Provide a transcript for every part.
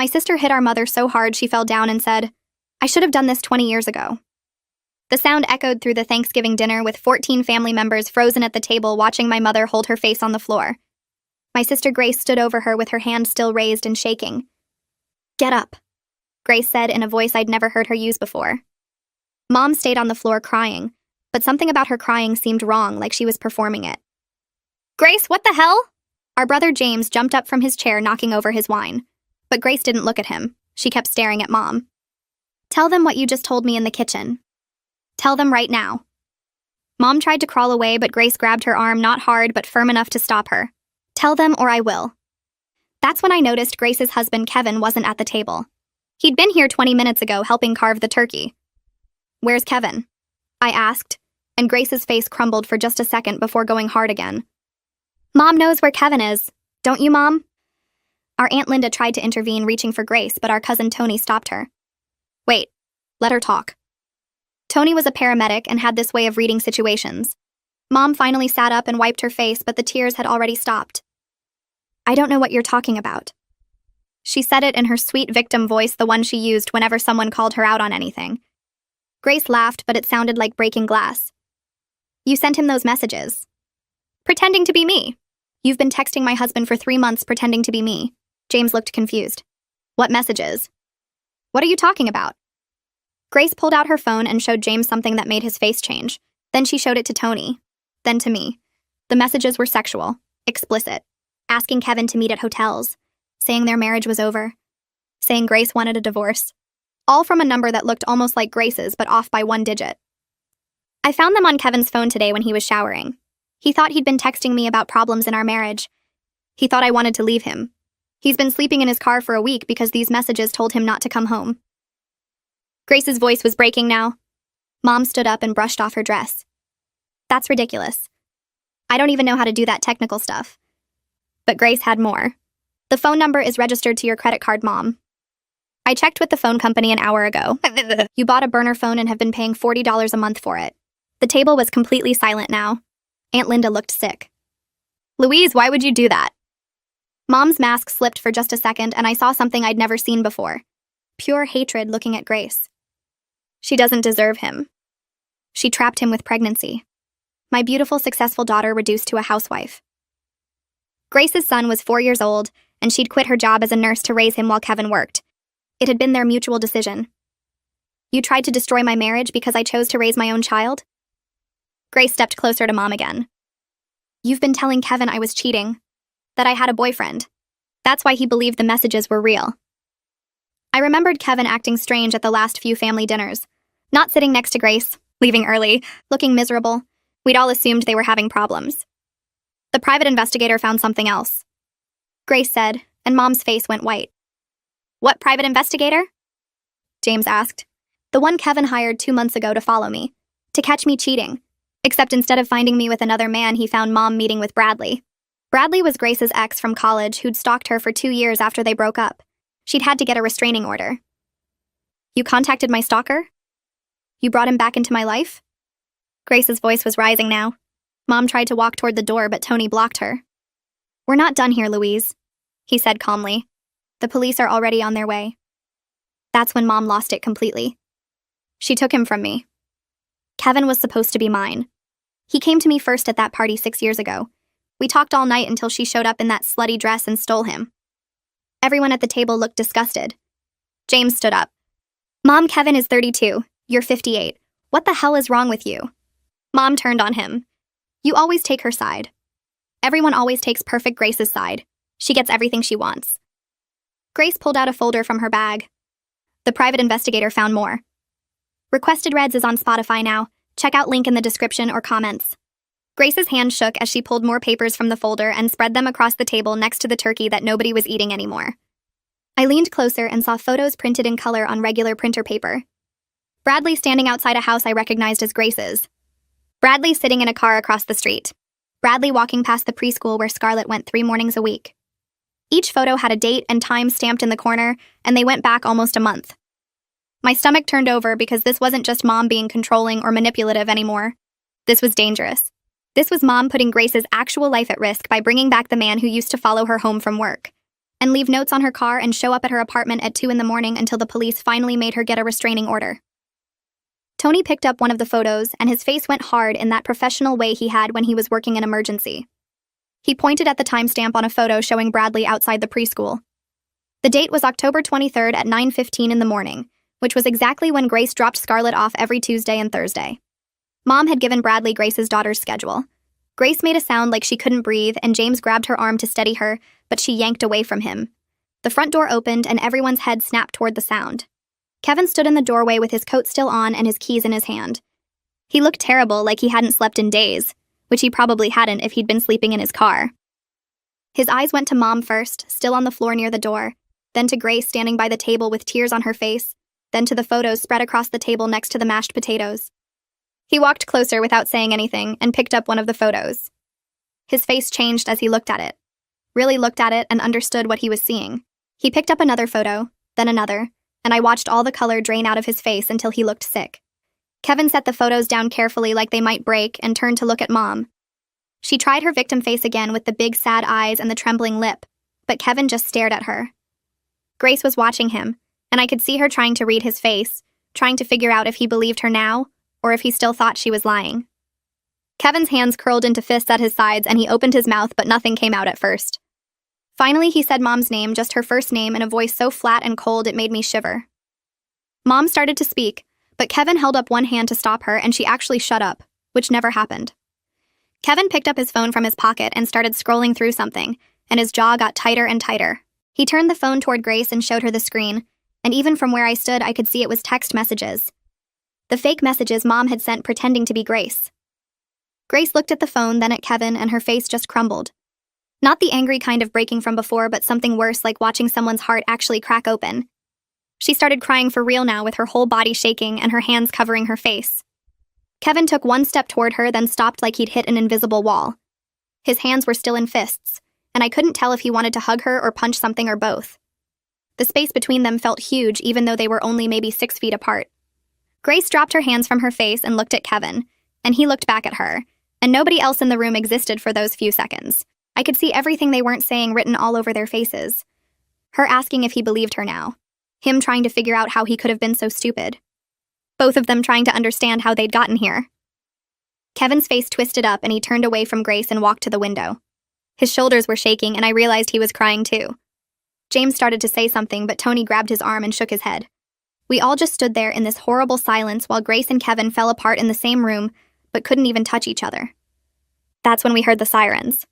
My sister hit our mother so hard she fell down and said, "I should have done this 20 years ago." The sound echoed through the Thanksgiving dinner with 14 family members frozen at the table watching my mother hold her face on the floor. My sister Grace stood over her with her hand still raised and shaking. "Get up," Grace said in a voice I'd never heard her use before. Mom stayed on the floor crying, but something about her crying seemed wrong, like she was performing it. "Grace, what the hell?" Our brother James jumped up from his chair, knocking over his wine. But Grace didn't look at him. She kept staring at Mom. "Tell them what you just told me in the kitchen. Tell them right now." Mom tried to crawl away, but Grace grabbed her arm, not hard, but firm enough to stop her. "Tell them or I will." That's when I noticed Grace's husband, Kevin, wasn't at the table. He'd been here 20 minutes ago helping carve the turkey. "Where's Kevin?" I asked, and Grace's face crumbled for just a second before going hard again. "Mom knows where Kevin is. Don't you, Mom?" Our Aunt Linda tried to intervene, reaching for Grace, but our cousin Tony stopped her. "Wait, let her talk." Tony was a paramedic and had this way of reading situations. Mom finally sat up and wiped her face, but the tears had already stopped. "I don't know what you're talking about." She said it in her sweet victim voice, the one she used whenever someone called her out on anything. Grace laughed, but it sounded like breaking glass. "You sent him those messages. Pretending to be me. You've been texting my husband for 3 months pretending to be me." James looked confused. "What messages? What are you talking about?" Grace pulled out her phone and showed James something that made his face change. Then she showed it to Tony. Then to me. The messages were sexual, explicit, asking Kevin to meet at hotels, saying their marriage was over, saying Grace wanted a divorce. All from a number that looked almost like Grace's, but off by 1 digit. I found them on Kevin's phone today when he was showering. He thought he'd been texting me about problems in our marriage. He thought I wanted to leave him. He's been sleeping in his car for a week because these messages told him not to come home. Grace's voice was breaking now. Mom stood up and brushed off her dress. "That's ridiculous. I don't even know how to do that technical stuff." But Grace had more. "The phone number is registered to your credit card, Mom. I checked with the phone company an hour ago. You bought a burner phone and have been paying $40 a month for it." The table was completely silent now. Aunt Linda looked sick. "Louise, why would you do that?" Mom's mask slipped for just a second, and I saw something I'd never seen before. Pure hatred looking at Grace. She doesn't deserve him. She trapped him with pregnancy. My beautiful, successful daughter reduced to a housewife. Grace's son was 4 years old, and she'd quit her job as a nurse to raise him while Kevin worked. It had been their mutual decision. "You tried to destroy my marriage because I chose to raise my own child?" Grace stepped closer to Mom again. "You've been telling Kevin I was cheating, that I had a boyfriend. That's why he believed the messages were real." I remembered Kevin acting strange at the last few family dinners. Not sitting next to Grace, leaving early, looking miserable. We'd all assumed they were having problems. The private investigator found something else. Grace said, and Mom's face went white. "What private investigator?" James asked. "The one Kevin hired 2 months ago to follow me, to catch me cheating. Except instead of finding me with another man, he found Mom meeting with Bradley. Bradley was Grace's ex from college who'd stalked her for 2 years after they broke up. She'd had to get a restraining order." "You contacted my stalker? You brought him back into my life?" Grace's voice was rising now. Mom tried to walk toward the door, but Tony blocked her. "We're not done here, Louise," he said calmly. "The police are already on their way." That's when Mom lost it completely. She took him from me. Kevin was supposed to be mine. He came to me first at that party 6 years ago. We talked all night until she showed up in that slutty dress and stole him. Everyone at the table looked disgusted. James stood up. "Mom, Kevin is 32. You're 58. What the hell is wrong with you?" Mom turned on him. "You always take her side. Everyone always takes perfect Grace's side. She gets everything she wants." Grace pulled out a folder from her bag. The private investigator found more. Requested Reds is on Spotify now. Check out link in the description or comments. Grace's hand shook as she pulled more papers from the folder and spread them across the table next to the turkey that nobody was eating anymore. I leaned closer and saw photos printed in color on regular printer paper. Bradley standing outside a house I recognized as Grace's. Bradley sitting in a car across the street. Bradley walking past the preschool where Scarlett went 3 mornings a week. Each photo had a date and time stamped in the corner, and they went back almost a month. My stomach turned over because this wasn't just Mom being controlling or manipulative anymore. This was dangerous. This was Mom putting Grace's actual life at risk by bringing back the man who used to follow her home from work. and leave notes on her car and show up at her apartment at 2 in the morning until the police finally made her get a restraining order. Tony picked up one of the photos, and his face went hard in that professional way he had when he was working an emergency. He pointed at the timestamp on a photo showing Bradley outside the preschool. The date was October 23rd at 9:15 in the morning, which was exactly when Grace dropped Scarlett off every Tuesday and Thursday. Mom had given Bradley Grace's daughter's schedule. Grace made a sound like she couldn't breathe, and James grabbed her arm to steady her, but she yanked away from him. The front door opened, and everyone's head snapped toward the sound. Kevin stood in the doorway with his coat still on and his keys in his hand. He looked terrible, like he hadn't slept in days, which he probably hadn't if he'd been sleeping in his car. His eyes went to Mom first, still on the floor near the door, then to Grace standing by the table with tears on her face, then to the photos spread across the table next to the mashed potatoes. He walked closer without saying anything and picked up one of the photos. His face changed as he looked at it, really looked at it and understood what he was seeing. He picked up another photo, then another, and I watched all the color drain out of his face until he looked sick. Kevin set the photos down carefully like they might break and turned to look at Mom. She tried her victim face again with the big sad eyes and the trembling lip, but Kevin just stared at her. Grace was watching him, and I could see her trying to read his face, trying to figure out if he believed her now, or if he still thought she was lying. Kevin's hands curled into fists at his sides and he opened his mouth, but nothing came out at first. Finally, he said Mom's name, just her first name, in a voice so flat and cold it made me shiver. Mom started to speak, but Kevin held up one hand to stop her and she actually shut up, which never happened. Kevin picked up his phone from his pocket and started scrolling through something, and his jaw got tighter and tighter. He turned the phone toward Grace and showed her the screen, and even from where I stood I could see it was text messages. The fake messages Mom had sent pretending to be Grace. Grace looked at the phone, then at Kevin, and her face just crumbled. Not the angry kind of breaking from before, but something worse, like watching someone's heart actually crack open. She started crying for real now, with her whole body shaking and her hands covering her face. Kevin took one step toward her, then stopped like he'd hit an invisible wall. His hands were still in fists, and I couldn't tell if he wanted to hug her or punch something or both. The space between them felt huge, even though they were only maybe 6 feet apart. Grace dropped her hands from her face and looked at Kevin, and he looked back at her, and nobody else in the room existed for those few seconds. I could see everything they weren't saying written all over their faces. Her asking if he believed her now. Him trying to figure out how he could have been so stupid. Both of them trying to understand how they'd gotten here. Kevin's face twisted up and he turned away from Grace and walked to the window. His shoulders were shaking and I realized he was crying too. James started to say something, but Tony grabbed his arm and shook his head. We all just stood there in this horrible silence while Grace and Kevin fell apart in the same room, but couldn't even touch each other. That's when we heard the sirens.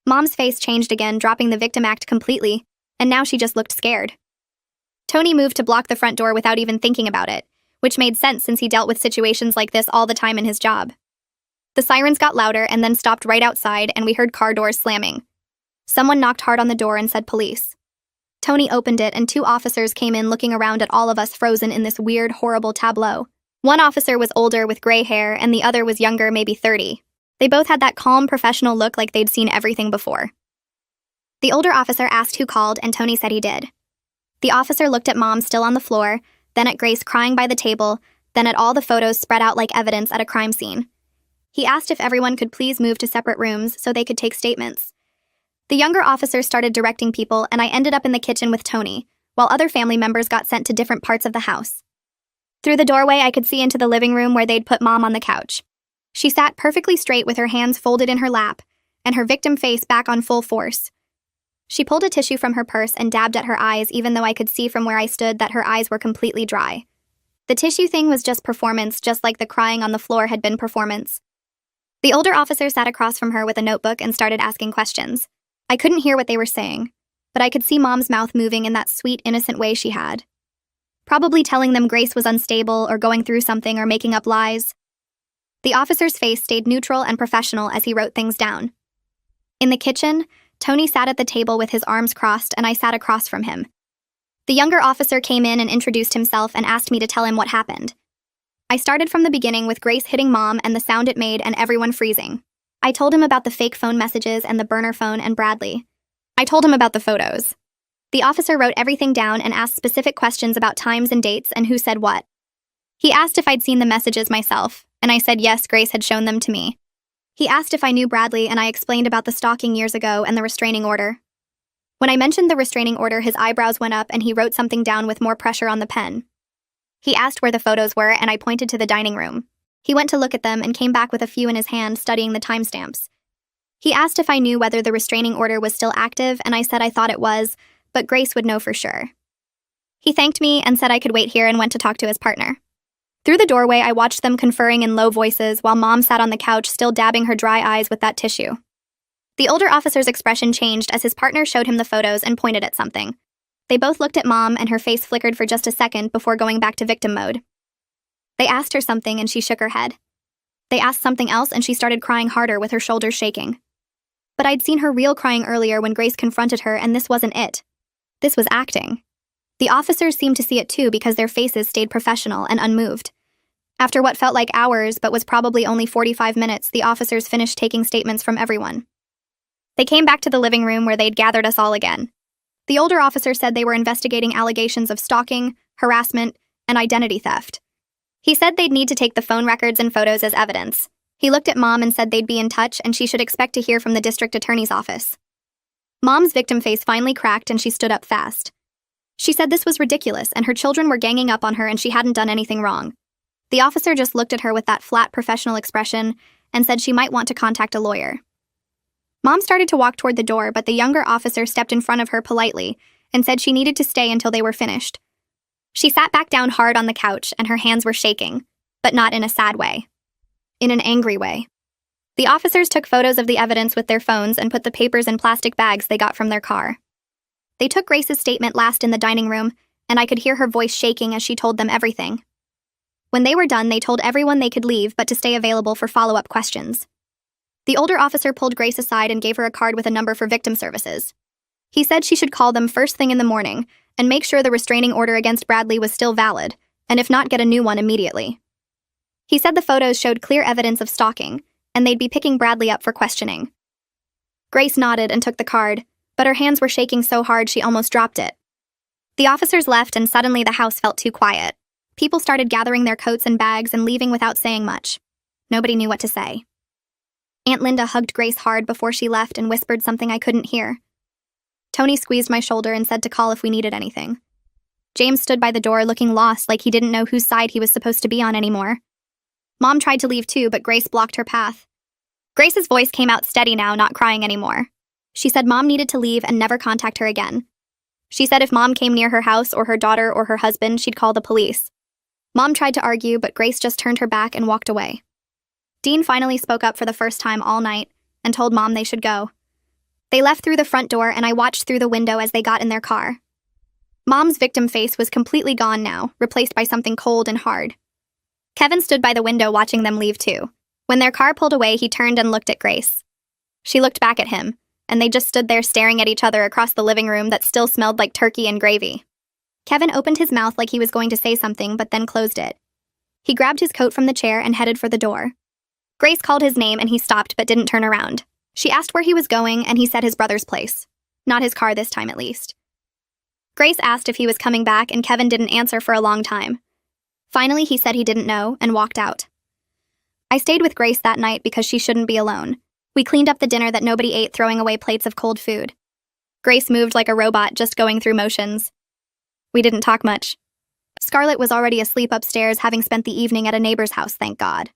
Mom's face changed again, dropping the victim act completely, and now she just looked scared. Tony moved to block the front door without even thinking about it, which made sense since he dealt with situations like this all the time in his job. The sirens got louder and then stopped right outside, and we heard car doors slamming. Someone knocked hard on the door and said police. Tony opened it, and 2 officers came in, looking around at all of us frozen in this weird, horrible tableau. One officer was older with gray hair, and the other was younger, maybe 30. They both had that calm, professional look like they'd seen everything before. The older officer asked who called, and Tony said he did. The officer looked at Mom still on the floor, then at Grace crying by the table, then at all the photos spread out like evidence at a crime scene. He asked if everyone could please move to separate rooms so they could take statements. The younger officer started directing people, and I ended up in the kitchen with Tony, while other family members got sent to different parts of the house. Through the doorway, I could see into the living room where they'd put Mom on the couch. She sat perfectly straight with her hands folded in her lap, and her victim face back on full force. She pulled a tissue from her purse and dabbed at her eyes, even though I could see from where I stood that her eyes were completely dry. The tissue thing was just performance, just like the crying on the floor had been performance. The older officer sat across from her with a notebook and started asking questions. I couldn't hear what they were saying, but I could see Mom's mouth moving in that sweet, innocent way she had. Probably telling them Grace was unstable or going through something or making up lies. The officer's face stayed neutral and professional as he wrote things down. In the kitchen, Tony sat at the table with his arms crossed, and I sat across from him. The younger officer came in and introduced himself and asked me to tell him what happened. I started from the beginning with Grace hitting Mom and the sound it made and everyone freezing. I told him about the fake phone messages and the burner phone and Bradley. I told him about the photos. The officer wrote everything down and asked specific questions about times and dates and who said what. He asked if I'd seen the messages myself, and I said yes, Grace had shown them to me. He asked if I knew Bradley, and I explained about the stalking years ago and the restraining order. When I mentioned the restraining order, his eyebrows went up and he wrote something down with more pressure on the pen. He asked where the photos were, and I pointed to the dining room. He went to look at them and came back with a few in his hand, studying the timestamps. He asked if I knew whether the restraining order was still active, and I said I thought it was, but Grace would know for sure. He thanked me and said I could wait here and went to talk to his partner. Through the doorway, I watched them conferring in low voices while Mom sat on the couch, still dabbing her dry eyes with that tissue. The older officer's expression changed as his partner showed him the photos and pointed at something. They both looked at Mom, and her face flickered for just a second before going back to victim mode. They asked her something and she shook her head. They asked something else and she started crying harder with her shoulders shaking. But I'd seen her real crying earlier when Grace confronted her, and this wasn't it. This was acting. The officers seemed to see it too because their faces stayed professional and unmoved. After what felt like hours but was probably only 45 minutes, the officers finished taking statements from everyone. They came back to the living room where they'd gathered us all again. The older officer said they were investigating allegations of stalking, harassment, and identity theft. He said they'd need to take the phone records and photos as evidence. He looked at Mom and said they'd be in touch and she should expect to hear from the district attorney's office. Mom's victim face finally cracked and she stood up fast. She said this was ridiculous and her children were ganging up on her and she hadn't done anything wrong. The officer just looked at her with that flat professional expression and said she might want to contact a lawyer. Mom started to walk toward the door, but the younger officer stepped in front of her politely and said she needed to stay until they were finished. She sat back down hard on the couch and her hands were shaking, but not in a sad way. In an angry way. The officers took photos of the evidence with their phones and put the papers in plastic bags they got from their car. They took Grace's statement last in the dining room, and I could hear her voice shaking as she told them everything. When they were done, they told everyone they could leave but to stay available for follow-up questions. The older officer pulled Grace aside and gave her a card with a number for victim services. He said she should call them first thing in the morning and make sure the restraining order against Bradley was still valid, and if not, get a new one immediately. He said the photos showed clear evidence of stalking, and they'd be picking Bradley up for questioning. Grace nodded and took the card, but her hands were shaking so hard she almost dropped it. The officers left and suddenly the house felt too quiet. People started gathering their coats and bags and leaving without saying much. Nobody knew what to say. Aunt Linda hugged Grace hard before she left and whispered something I couldn't hear. Tony squeezed my shoulder and said to call if we needed anything. James stood by the door looking lost, like he didn't know whose side he was supposed to be on anymore. Mom tried to leave too, but Grace blocked her path. Grace's voice came out steady now, not crying anymore. She said Mom needed to leave and never contact her again. She said if Mom came near her house or her daughter or her husband, she'd call the police. Mom tried to argue, but Grace just turned her back and walked away. Dean finally spoke up for the first time all night and told Mom they should go. They left through the front door and I watched through the window as they got in their car. Mom's victim face was completely gone now, replaced by something cold and hard. Kevin stood by the window watching them leave too. When their car pulled away, he turned and looked at Grace. She looked back at him, and they just stood there staring at each other across the living room that still smelled like turkey and gravy. Kevin opened his mouth like he was going to say something, but then closed it. He grabbed his coat from the chair and headed for the door. Grace called his name and he stopped but didn't turn around. She asked where he was going and he said his brother's place. Not his car this time, at least. Grace asked if he was coming back and Kevin didn't answer for a long time. Finally, he said he didn't know and walked out. I stayed with Grace that night because she shouldn't be alone. We cleaned up the dinner that nobody ate, throwing away plates of cold food. Grace moved like a robot, just going through motions. We didn't talk much. Scarlett was already asleep upstairs, having spent the evening at a neighbor's house, thank God.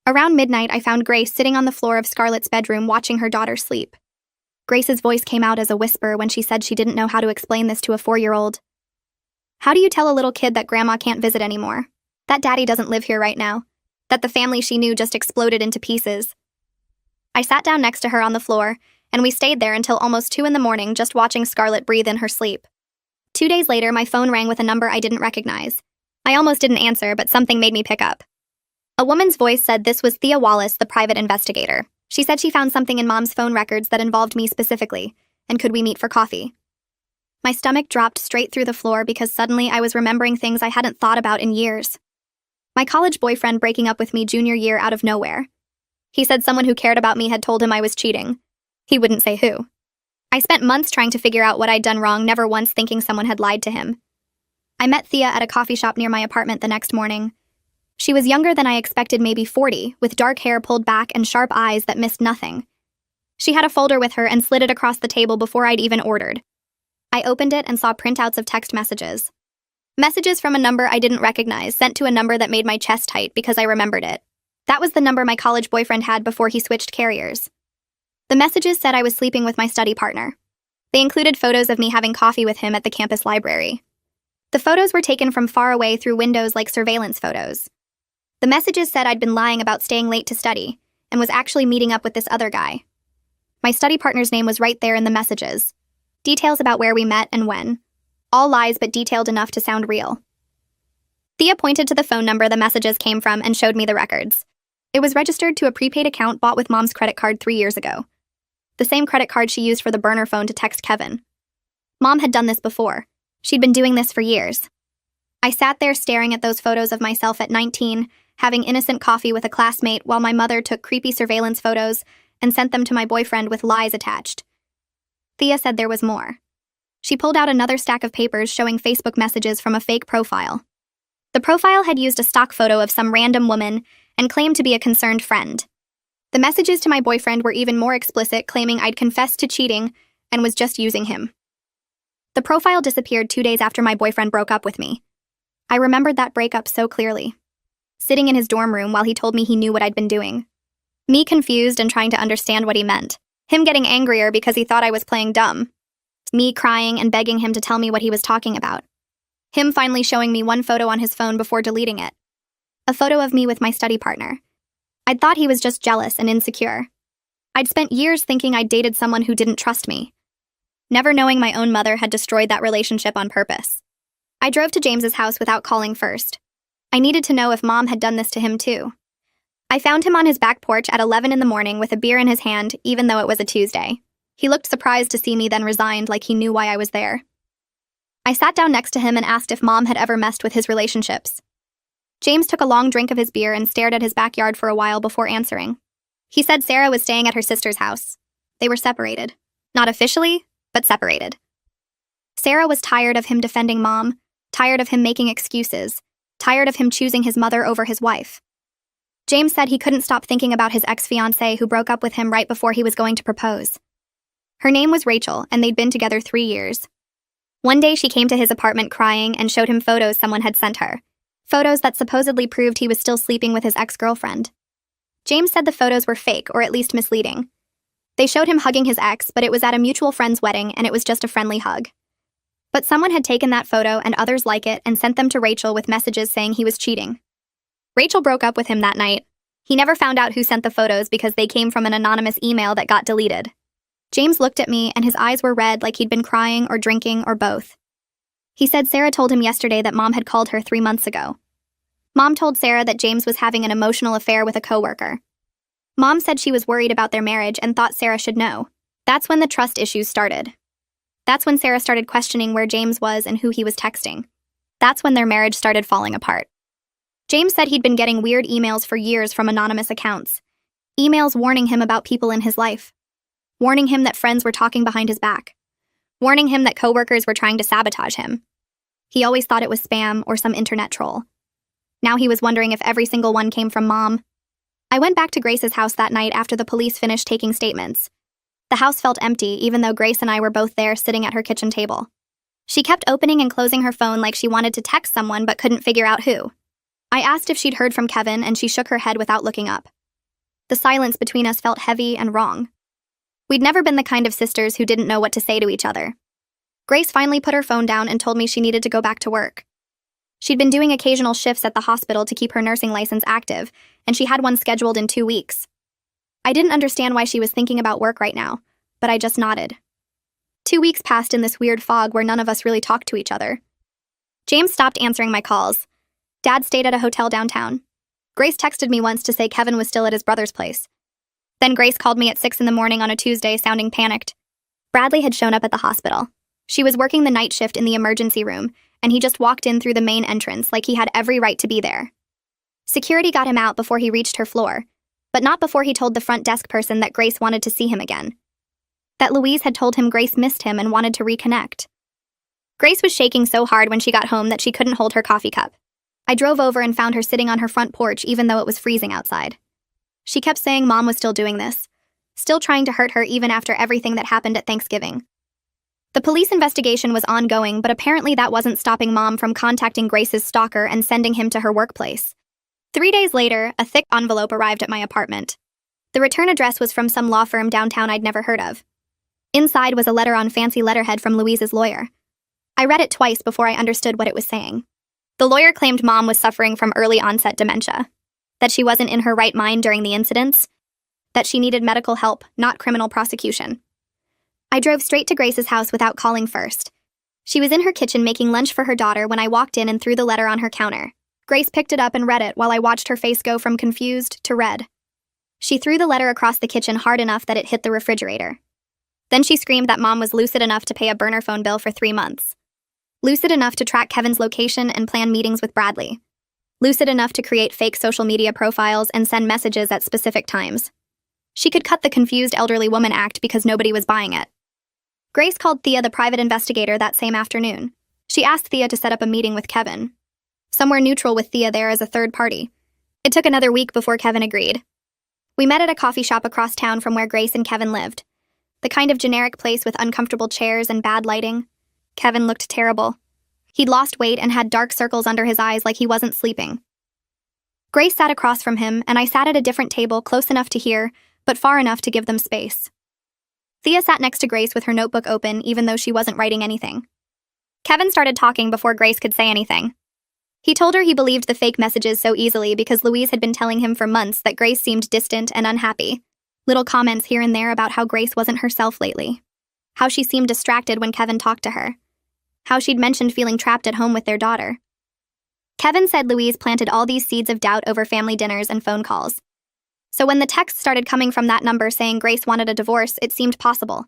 Around midnight, I found Grace sitting on the floor of Scarlett's bedroom watching her daughter sleep. Grace's voice came out as a whisper when she said she didn't know how to explain this to a 4-year-old. How do you tell a little kid that Grandma can't visit anymore? That Daddy doesn't live here right now? That the family she knew just exploded into pieces? I sat down next to her on the floor, and we stayed there until almost 2 a.m, just watching Scarlett breathe in her sleep. 2 days later, my phone rang with a number I didn't recognize. I almost didn't answer, but something made me pick up. A woman's voice said this was Thea Wallace, the private investigator. She said she found something in Mom's phone records that involved me specifically, and could we meet for coffee? My stomach dropped straight through the floor because suddenly I was remembering things I hadn't thought about in years. My college boyfriend breaking up with me junior year out of nowhere. He said someone who cared about me had told him I was cheating. He wouldn't say who. I spent months trying to figure out what I'd done wrong, never once thinking someone had lied to him. I met Thea at a coffee shop near my apartment the next morning. She was younger than I expected, maybe 40, with dark hair pulled back and sharp eyes that missed nothing. She had a folder with her and slid it across the table before I'd even ordered. I opened it and saw printouts of text messages. Messages from a number I didn't recognize, sent to a number that made my chest tight because I remembered it. That was the number my college boyfriend had before he switched carriers. The messages said I was sleeping with my study partner. They included photos of me having coffee with him at the campus library. The photos were taken from far away through windows like surveillance photos. The messages said I'd been lying about staying late to study and was actually meeting up with this other guy. My study partner's name was right there in the messages. Details about where we met and when. All lies but detailed enough to sound real. Thea pointed to the phone number the messages came from and showed me the records. It was registered to a prepaid account bought with Mom's credit card 3 years ago. The same credit card she used for the burner phone to text Kevin. Mom had done this before. She'd been doing this for years. I sat there staring at those photos of myself at 19, having innocent coffee with a classmate while my mother took creepy surveillance photos and sent them to my boyfriend with lies attached. Thea said there was more. She pulled out another stack of papers showing Facebook messages from a fake profile. The profile had used a stock photo of some random woman and claimed to be a concerned friend. The messages to my boyfriend were even more explicit, claiming I'd confessed to cheating and was just using him. The profile disappeared 2 days after my boyfriend broke up with me. I remembered that breakup so clearly. Sitting in his dorm room while he told me he knew what I'd been doing. Me confused and trying to understand what he meant. Him getting angrier because he thought I was playing dumb. Me crying and begging him to tell me what he was talking about. Him finally showing me one photo on his phone before deleting it. A photo of me with my study partner. I'd thought he was just jealous and insecure. I'd spent years thinking I'd dated someone who didn't trust me. Never knowing my own mother had destroyed that relationship on purpose. I drove to James's house without calling first. I needed to know if Mom had done this to him too. I found him on his back porch at 11 in the morning with a beer in his hand, even though it was a Tuesday. He looked surprised to see me, then resigned like he knew why I was there. I sat down next to him and asked if Mom had ever messed with his relationships. James took a long drink of his beer and stared at his backyard for a while before answering. He said Sarah was staying at her sister's house. They were separated. Not officially, but separated. Sarah was tired of him defending Mom, tired of him making excuses, tired of him choosing his mother over his wife. James said he couldn't stop thinking about his ex-fiancée who broke up with him right before he was going to propose. Her name was Rachel, and they'd been together 3 years. One day she came to his apartment crying and showed him photos someone had sent her. Photos that supposedly proved he was still sleeping with his ex-girlfriend. James said the photos were fake, or at least misleading. They showed him hugging his ex, but it was at a mutual friend's wedding, and it was just a friendly hug. But someone had taken that photo and others like it and sent them to Rachel with messages saying he was cheating. Rachel broke up with him that night. He never found out who sent the photos because they came from an anonymous email that got deleted. James looked at me, and his eyes were red like he'd been crying or drinking or both. He said Sarah told him yesterday that Mom had called her 3 months ago. Mom told Sarah that James was having an emotional affair with a coworker. Mom said she was worried about their marriage and thought Sarah should know. That's when the trust issues started. That's when Sarah started questioning where James was and who he was texting. That's when their marriage started falling apart. James said he'd been getting weird emails for years from anonymous accounts. Emails warning him about people in his life. Warning him that friends were talking behind his back. Warning him that coworkers were trying to sabotage him. He always thought it was spam or some internet troll. Now he was wondering if every single one came from Mom. I went back to Grace's house that night after the police finished taking statements. The house felt empty, even though Grace and I were both there sitting at her kitchen table. She kept opening and closing her phone like she wanted to text someone but couldn't figure out who. I asked if she'd heard from Kevin, and she shook her head without looking up. The silence between us felt heavy and wrong. We'd never been the kind of sisters who didn't know what to say to each other. Grace finally put her phone down and told me she needed to go back to work. She'd been doing occasional shifts at the hospital to keep her nursing license active, and she had one scheduled in 2 weeks. I didn't understand why she was thinking about work right now, but I just nodded. 2 weeks passed in this weird fog where none of us really talked to each other. James stopped answering my calls. Dad stayed at a hotel downtown. Grace texted me once to say Kevin was still at his brother's place. Then Grace called me at 6 in the morning on a Tuesday, sounding panicked. Bradley had shown up at the hospital. She was working the night shift in the emergency room, and he just walked in through the main entrance like he had every right to be there. Security got him out before he reached her floor, but not before he told the front desk person that Grace wanted to see him again. That Louise had told him Grace missed him and wanted to reconnect. Grace was shaking so hard when she got home that she couldn't hold her coffee cup. I drove over and found her sitting on her front porch even though it was freezing outside. She kept saying Mom was still doing this. still trying to hurt her even after everything that happened at Thanksgiving. The police investigation was ongoing, but apparently that wasn't stopping Mom from contacting Grace's stalker and sending him to her workplace. 3 days later, a thick envelope arrived at my apartment. The return address was from some law firm downtown I'd never heard of. Inside was a letter on fancy letterhead from Louise's lawyer. I read it twice before I understood what it was saying. The lawyer claimed Mom was suffering from early-onset dementia, that she wasn't in her right mind during the incidents, that she needed medical help, not criminal prosecution. I drove straight to Grace's house without calling first. She was in her kitchen making lunch for her daughter when I walked in and threw the letter on her counter. Grace picked it up and read it while I watched her face go from confused to red. She threw the letter across the kitchen hard enough that it hit the refrigerator. Then she screamed that Mom was lucid enough to pay a burner phone bill for 3 months. Lucid enough to track Kevin's location and plan meetings with Bradley. Lucid enough to create fake social media profiles and send messages at specific times. She could cut the confused elderly woman act because nobody was buying it. Grace called Thea the private investigator that same afternoon. She asked Thea to set up a meeting with Kevin. Somewhere neutral with Thea there as a third party. It took another week before Kevin agreed. We met at a coffee shop across town from where Grace and Kevin lived. The kind of generic place with uncomfortable chairs and bad lighting. Kevin looked terrible. He'd lost weight and had dark circles under his eyes like he wasn't sleeping. Grace sat across from him, and I sat at a different table close enough to hear, but far enough to give them space. Thea sat next to Grace with her notebook open, even though she wasn't writing anything. Kevin started talking before Grace could say anything. He told her he believed the fake messages so easily because Louise had been telling him for months that Grace seemed distant and unhappy. Little comments here and there about how Grace wasn't herself lately. How she seemed distracted when Kevin talked to her. How she'd mentioned feeling trapped at home with their daughter. Kevin said Louise planted all these seeds of doubt over family dinners and phone calls. So when the texts started coming from that number saying Grace wanted a divorce, it seemed possible.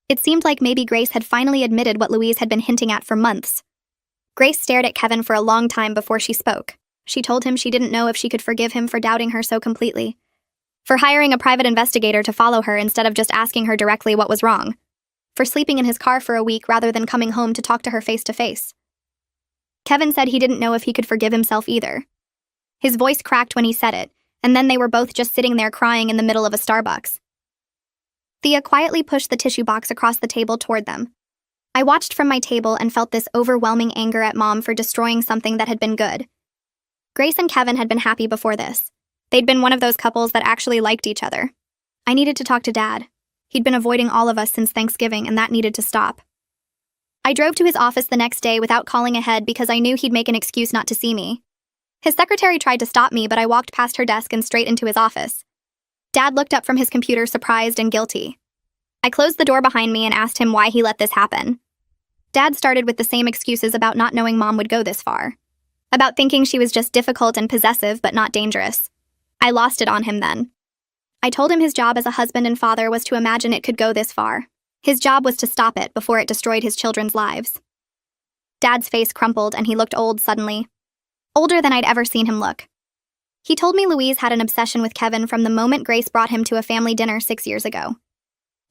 It seemed like maybe Grace had finally admitted what Louise had been hinting at for months. Grace stared at Kevin for a long time before she spoke. She told him she didn't know if she could forgive him for doubting her so completely. For hiring a private investigator to follow her instead of just asking her directly what was wrong. For sleeping in his car for a week rather than coming home to talk to her face to face. Kevin said he didn't know if he could forgive himself either. His voice cracked when he said it, and then they were both just sitting there crying in the middle of a Starbucks. Thea quietly pushed the tissue box across the table toward them. I watched from my table and felt this overwhelming anger at Mom for destroying something that had been good. Grace and Kevin had been happy before this. They'd been one of those couples that actually liked each other. I needed to talk to Dad. He'd been avoiding all of us since Thanksgiving, and that needed to stop. I drove to his office the next day without calling ahead because I knew he'd make an excuse not to see me. His secretary tried to stop me, but I walked past her desk and straight into his office. Dad looked up from his computer, surprised and guilty. I closed the door behind me and asked him why he let this happen. Dad started with the same excuses about not knowing Mom would go this far. About thinking she was just difficult and possessive, but not dangerous. I lost it on him then. I told him his job as a husband and father was to imagine it could go this far. His job was to stop it before it destroyed his children's lives. Dad's face crumpled and he looked old suddenly. Older than I'd ever seen him look. He told me Louise had an obsession with Kevin from the moment Grace brought him to a family dinner 6 years ago.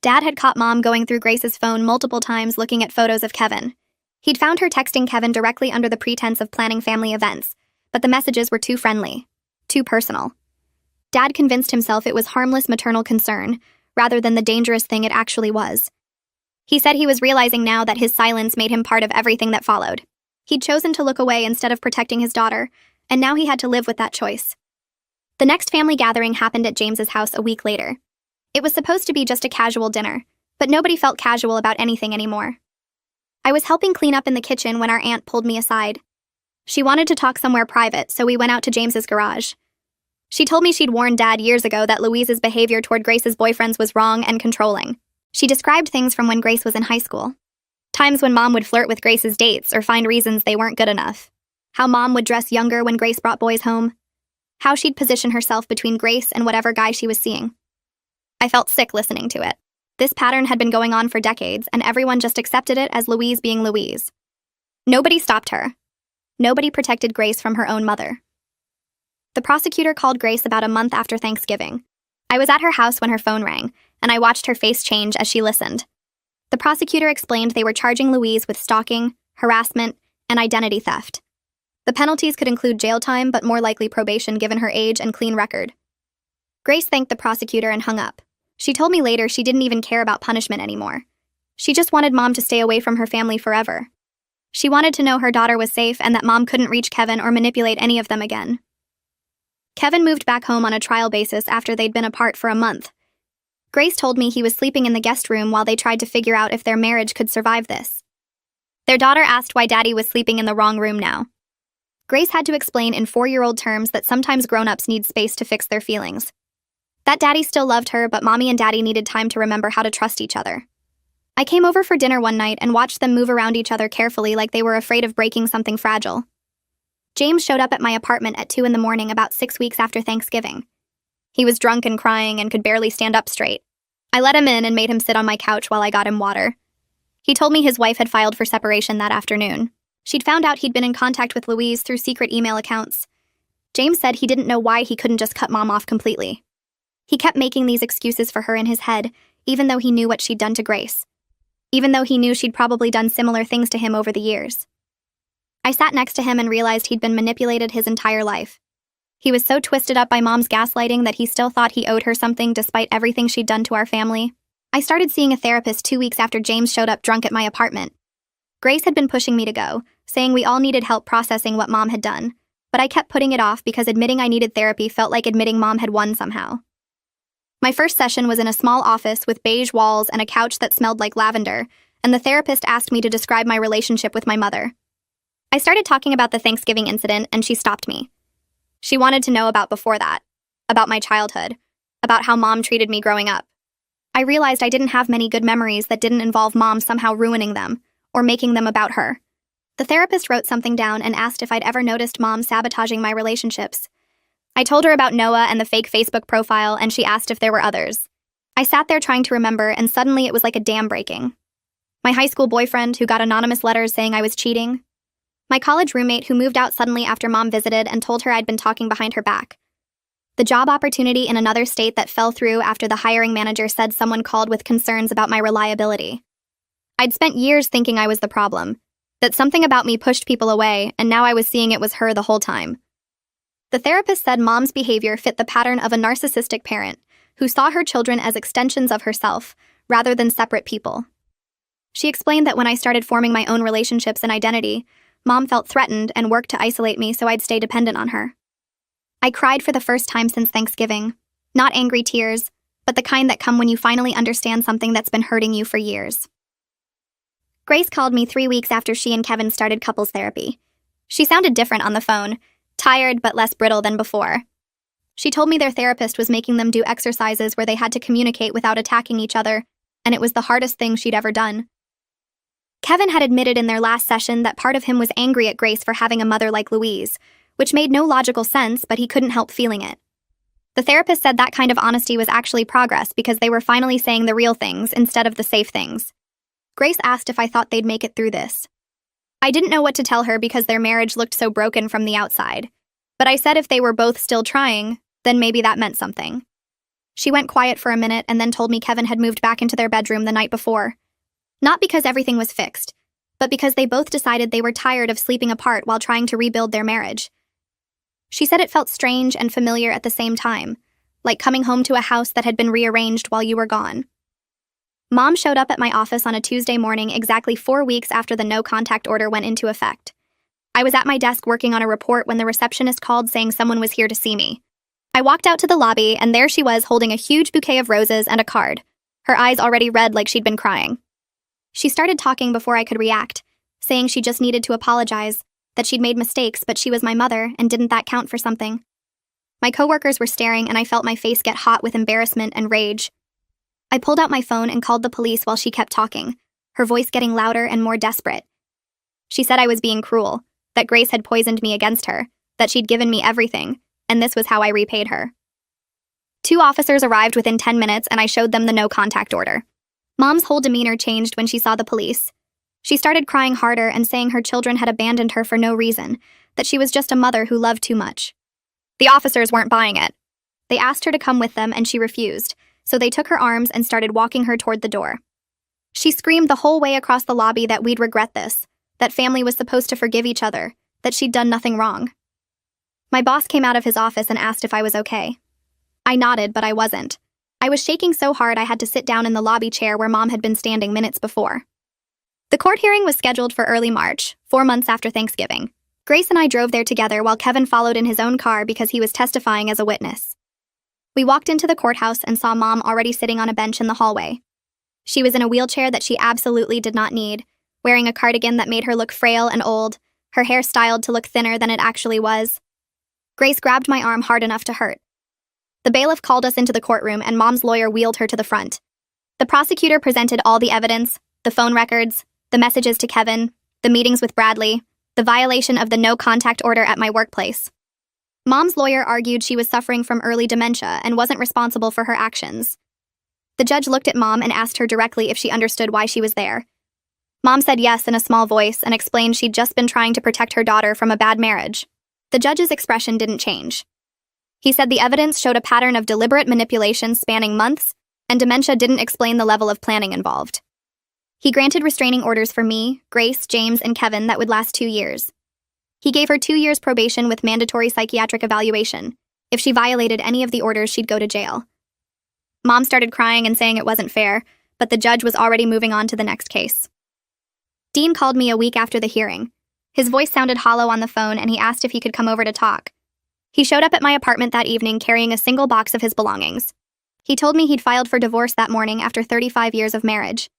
Dad had caught Mom going through Grace's phone multiple times looking at photos of Kevin. He'd found her texting Kevin directly under the pretense of planning family events, but the messages were too friendly, too personal. Dad convinced himself it was harmless maternal concern, rather than the dangerous thing it actually was. He said he was realizing now that his silence made him part of everything that followed. He'd chosen to look away instead of protecting his daughter, and now he had to live with that choice. The next family gathering happened at James's house a week later. It was supposed to be just a casual dinner, but nobody felt casual about anything anymore. I was helping clean up in the kitchen when our aunt pulled me aside. She wanted to talk somewhere private, so we went out to James's garage. She told me she'd warned Dad years ago that Louise's behavior toward Grace's boyfriends was wrong and controlling. She described things from when Grace was in high school. Times when Mom would flirt with Grace's dates or find reasons they weren't good enough. How Mom would dress younger when Grace brought boys home. How she'd position herself between Grace and whatever guy she was seeing. I felt sick listening to it. This pattern had been going on for decades, and everyone just accepted it as Louise being Louise. Nobody stopped her. Nobody protected Grace from her own mother. The prosecutor called Grace about a month after Thanksgiving. I was at her house when her phone rang, and I watched her face change as she listened. The prosecutor explained they were charging Louise with stalking, harassment, and identity theft. The penalties could include jail time, but more likely probation given her age and clean record. Grace thanked the prosecutor and hung up. She told me later she didn't even care about punishment anymore. She just wanted Mom to stay away from her family forever. She wanted to know her daughter was safe and that Mom couldn't reach Kevin or manipulate any of them again. Kevin moved back home on a trial basis after they'd been apart for a month. Grace told me he was sleeping in the guest room while they tried to figure out if their marriage could survive this. Their daughter asked why Daddy was sleeping in the wrong room now. Grace had to explain in 4-year-old terms that sometimes grown-ups need space to fix their feelings. That Daddy still loved her, but Mommy and Daddy needed time to remember how to trust each other. I came over for dinner one night and watched them move around each other carefully like they were afraid of breaking something fragile. James showed up at my apartment at 2 a.m. about 6 weeks after Thanksgiving. He was drunk and crying and could barely stand up straight. I let him in and made him sit on my couch while I got him water. He told me his wife had filed for separation that afternoon. She'd found out he'd been in contact with Louise through secret email accounts. James said he didn't know why he couldn't just cut Mom off completely. He kept making these excuses for her in his head, even though he knew what she'd done to Grace. Even though he knew she'd probably done similar things to him over the years. I sat next to him and realized he'd been manipulated his entire life. He was so twisted up by Mom's gaslighting that he still thought he owed her something despite everything she'd done to our family. I started seeing a therapist 2 weeks after James showed up drunk at my apartment. Grace had been pushing me to go, saying we all needed help processing what Mom had done, but I kept putting it off because admitting I needed therapy felt like admitting Mom had won somehow. My first session was in a small office with beige walls and a couch that smelled like lavender, and the therapist asked me to describe my relationship with my mother. I started talking about the Thanksgiving incident, and she stopped me. She wanted to know about before that, about my childhood, about how Mom treated me growing up. I realized I didn't have many good memories that didn't involve Mom somehow ruining them, or making them about her. The therapist wrote something down and asked if I'd ever noticed Mom sabotaging my relationships. I told her about Noah and the fake Facebook profile, and she asked if there were others. I sat there trying to remember, and suddenly it was like a dam breaking. My high school boyfriend who got anonymous letters saying I was cheating. My college roommate who moved out suddenly after Mom visited and told her I'd been talking behind her back. The job opportunity in another state that fell through after the hiring manager said someone called with concerns about my reliability. I'd spent years thinking I was the problem, that something about me pushed people away, and now I was seeing it was her the whole time. The therapist said Mom's behavior fit the pattern of a narcissistic parent who saw her children as extensions of herself rather than separate people. She explained that when I started forming my own relationships and identity, Mom felt threatened and worked to isolate me so I'd stay dependent on her. I cried for the first time since Thanksgiving. Not angry tears, but the kind that come when you finally understand something that's been hurting you for years. Grace called me 3 weeks after she and Kevin started couples therapy. She sounded different on the phone, tired but less brittle than before. She told me their therapist was making them do exercises where they had to communicate without attacking each other, and it was the hardest thing she'd ever done. Kevin had admitted in their last session that part of him was angry at Grace for having a mother like Louise, which made no logical sense, but he couldn't help feeling it. The therapist said that kind of honesty was actually progress because they were finally saying the real things instead of the safe things. Grace asked if I thought they'd make it through this. I didn't know what to tell her because their marriage looked so broken from the outside, but I said if they were both still trying, then maybe that meant something. She went quiet for a minute and then told me Kevin had moved back into their bedroom the night before. Not because everything was fixed, but because they both decided they were tired of sleeping apart while trying to rebuild their marriage. She said it felt strange and familiar at the same time, like coming home to a house that had been rearranged while you were gone. Mom showed up at my office on a Tuesday morning exactly 4 weeks after the no-contact order went into effect. I was at my desk working on a report when the receptionist called saying someone was here to see me. I walked out to the lobby, and there she was holding a huge bouquet of roses and a card, her eyes already red like she'd been crying. She started talking before I could react, saying she just needed to apologize, that she'd made mistakes, but she was my mother, and didn't that count for something? My coworkers were staring, and I felt my face get hot with embarrassment and rage. I pulled out my phone and called the police while she kept talking, her voice getting louder and more desperate. She said I was being cruel, that Grace had poisoned me against her, that she'd given me everything, and this was how I repaid her. 2 officers arrived within 10 minutes, and I showed them the no-contact order. Mom's whole demeanor changed when she saw the police. She started crying harder and saying her children had abandoned her for no reason, that she was just a mother who loved too much. The officers weren't buying it. They asked her to come with them, and she refused, so they took her arms and started walking her toward the door. She screamed the whole way across the lobby that we'd regret this, that family was supposed to forgive each other, that she'd done nothing wrong. My boss came out of his office and asked if I was okay. I nodded, but I wasn't. I was shaking so hard I had to sit down in the lobby chair where Mom had been standing minutes before. The court hearing was scheduled for early March, 4 months after Thanksgiving. Grace and I drove there together while Kevin followed in his own car because he was testifying as a witness. We walked into the courthouse and saw Mom already sitting on a bench in the hallway. She was in a wheelchair that she absolutely did not need, wearing a cardigan that made her look frail and old, her hair styled to look thinner than it actually was. Grace grabbed my arm hard enough to hurt. The bailiff called us into the courtroom and Mom's lawyer wheeled her to the front. The prosecutor presented all the evidence, the phone records, the messages to Kevin, the meetings with Bradley, the violation of the no-contact order at my workplace. Mom's lawyer argued she was suffering from early dementia and wasn't responsible for her actions. The judge looked at Mom and asked her directly if she understood why she was there. Mom said yes in a small voice and explained she'd just been trying to protect her daughter from a bad marriage. The judge's expression didn't change. He said the evidence showed a pattern of deliberate manipulation spanning months, and dementia didn't explain the level of planning involved. He granted restraining orders for me, Grace, James, and Kevin that would last 2 years. He gave her 2 years probation with mandatory psychiatric evaluation. If she violated any of the orders, she'd go to jail. Mom started crying and saying it wasn't fair, but the judge was already moving on to the next case. Dean called me a week after the hearing. His voice sounded hollow on the phone and he asked if he could come over to talk. He showed up at my apartment that evening carrying a single box of his belongings. He told me he'd filed for divorce that morning after 35 years of marriage.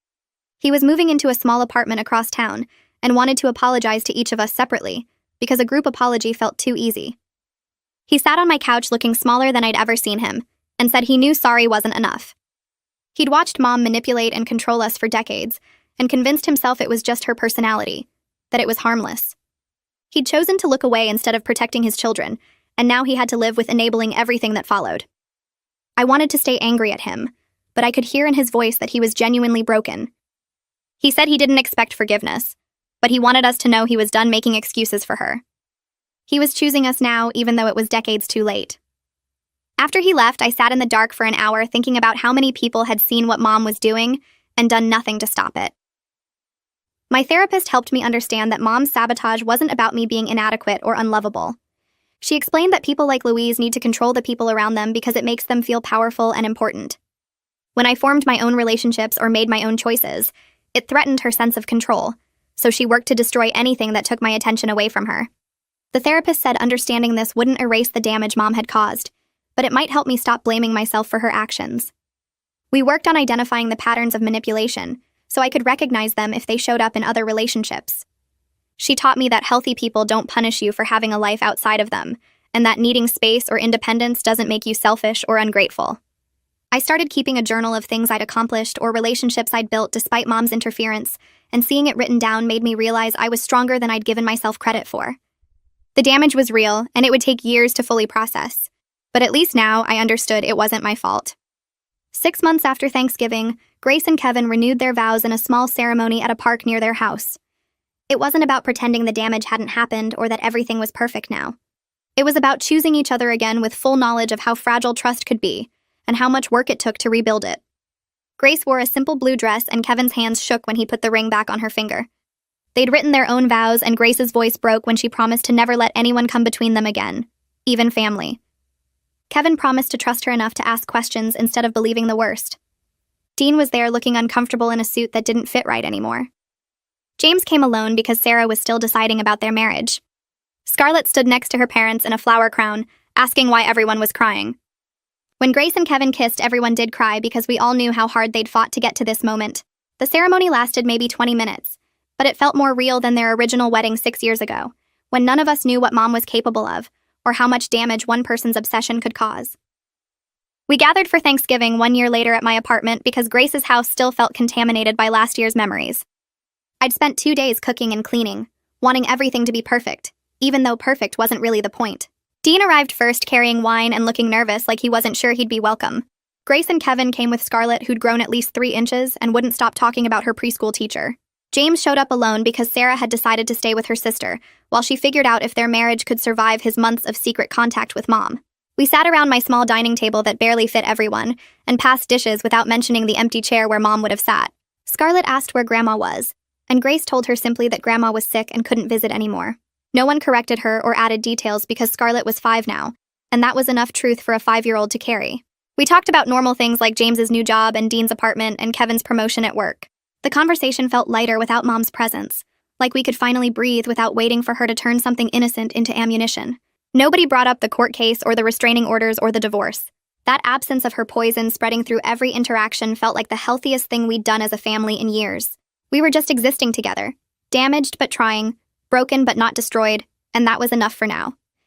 He was moving into a small apartment across town and wanted to apologize to each of us separately because a group apology felt too easy. He sat on my couch looking smaller than I'd ever seen him and said he knew sorry wasn't enough. He'd watched Mom manipulate and control us for decades and convinced himself it was just her personality, that it was harmless. He'd chosen to look away instead of protecting his children, and now he had to live with enabling everything that followed. I wanted to stay angry at him, but I could hear in his voice that he was genuinely broken. He said he didn't expect forgiveness, but he wanted us to know he was done making excuses for her. He was choosing us now, even though it was decades too late. After he left, I sat in the dark for an hour thinking about how many people had seen what Mom was doing and done nothing to stop it. My therapist helped me understand that Mom's sabotage wasn't about me being inadequate or unlovable. She explained that people like Louise need to control the people around them because it makes them feel powerful and important. When I formed my own relationships or made my own choices, it threatened her sense of control, so she worked to destroy anything that took my attention away from her. The therapist said understanding this wouldn't erase the damage Mom had caused, but it might help me stop blaming myself for her actions. We worked on identifying the patterns of manipulation, so I could recognize them if they showed up in other relationships. She taught me that healthy people don't punish you for having a life outside of them, and that needing space or independence doesn't make you selfish or ungrateful. I started keeping a journal of things I'd accomplished or relationships I'd built despite Mom's interference, and seeing it written down made me realize I was stronger than I'd given myself credit for. The damage was real, and it would take years to fully process, but at least now I understood it wasn't my fault. 6 months after Thanksgiving, Grace and Kevin renewed their vows in a small ceremony at a park near their house. It wasn't about pretending the damage hadn't happened or that everything was perfect now. It was about choosing each other again with full knowledge of how fragile trust could be and how much work it took to rebuild it. Grace wore a simple blue dress and Kevin's hands shook when he put the ring back on her finger. They'd written their own vows and Grace's voice broke when she promised to never let anyone come between them again, even family. Kevin promised to trust her enough to ask questions instead of believing the worst. Dean was there looking uncomfortable in a suit that didn't fit right anymore. James came alone because Sarah was still deciding about their marriage. Scarlett stood next to her parents in a flower crown, asking why everyone was crying. When Grace and Kevin kissed, everyone did cry because we all knew how hard they'd fought to get to this moment. The ceremony lasted maybe 20 minutes, but it felt more real than their original wedding 6 years ago, when none of us knew what Mom was capable of, or how much damage one person's obsession could cause. We gathered for Thanksgiving 1 year later at my apartment because Grace's house still felt contaminated by last year's memories. I'd spent 2 days cooking and cleaning, wanting everything to be perfect, even though perfect wasn't really the point. Dean arrived first carrying wine and looking nervous like he wasn't sure he'd be welcome. Grace and Kevin came with Scarlett, who'd grown at least 3 inches and wouldn't stop talking about her preschool teacher. James showed up alone because Sarah had decided to stay with her sister, while she figured out if their marriage could survive his months of secret contact with Mom. We sat around my small dining table that barely fit everyone, and passed dishes without mentioning the empty chair where Mom would have sat. Scarlett asked where Grandma was, and Grace told her simply that Grandma was sick and couldn't visit anymore. No one corrected her or added details because Scarlett was 5 now, and that was enough truth for a 5-year-old to carry. We talked about normal things like James's new job and Dean's apartment and Kevin's promotion at work. The conversation felt lighter without Mom's presence, like we could finally breathe without waiting for her to turn something innocent into ammunition. Nobody brought up the court case or the restraining orders or the divorce. That absence of her poison spreading through every interaction felt like the healthiest thing we'd done as a family in years. We were just existing together, damaged but trying, broken but not destroyed, and that was enough for now.